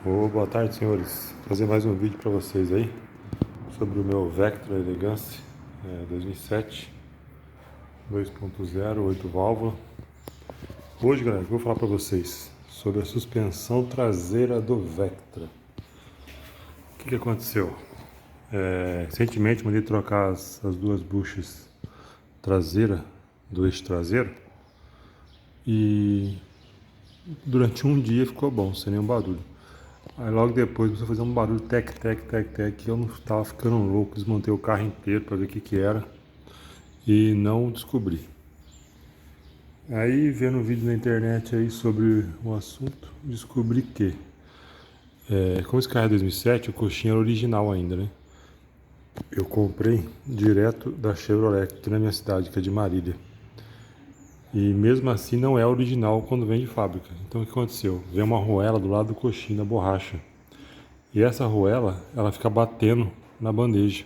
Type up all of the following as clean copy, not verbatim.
Boa tarde, senhores. Vou fazer mais um vídeo para vocês aí sobre o meu Vectra Elegance 2007 2.0, 8 válvula. Hoje, galera, eu vou falar para vocês sobre a suspensão traseira do Vectra. O que aconteceu? Recentemente mandei trocar as duas buchas traseira do eixo traseiro e durante um dia ficou bom, sem nenhum barulho. Aí logo depois começou a fazer um barulho tec, que eu não estava ficando louco, desmontei o carro inteiro para ver o que era e não descobri. Aí vendo um vídeo na internet aí sobre o assunto, descobri que como esse carro é 2007, o coxinha era original ainda, né? Eu comprei direto da Chevrolet aqui na minha cidade, que é de Marília. E mesmo assim não é original quando vem de fábrica. Então o que aconteceu? Veio uma arruela do lado do coxinho da borracha. E essa arruela, ela fica batendo na bandeja.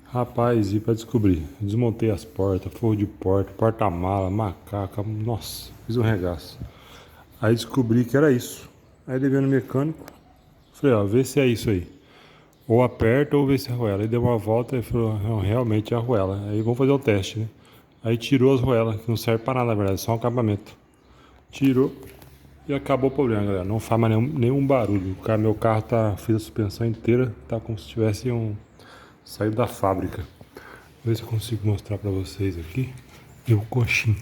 Rapaz, e para descobrir, desmontei as portas, forro de porta, porta-mala, macaca, nossa, fiz um regaço. Aí descobri que era isso. Aí levei no mecânico, falei, ó, vê se é isso aí. Ou aperta ou vê se é arruela. Aí deu uma volta e falou, não, realmente é arruela. Aí vamos fazer o teste, né? Aí tirou as arruelas, que não serve para nada na verdade, só um acabamento. Tirou e acabou o problema, galera. Não faz mais nenhum barulho. Meu carro tá, fiz a suspensão inteira, tá como se tivesse saído da fábrica. Vou ver se eu consigo mostrar pra vocês aqui. E o coxinho.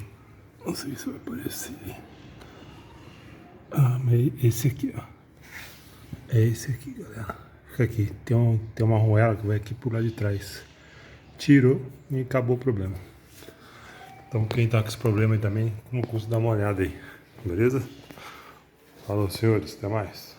Não sei se vai aparecer. Ah, mas esse aqui, ó. É esse aqui, galera. Fica aqui. Tem uma arruela que vai aqui por lá de trás. Tirou e acabou o problema. Então quem tá com esse problema aí também, não custa dar uma olhada aí. Beleza? Falou, senhores. Até mais.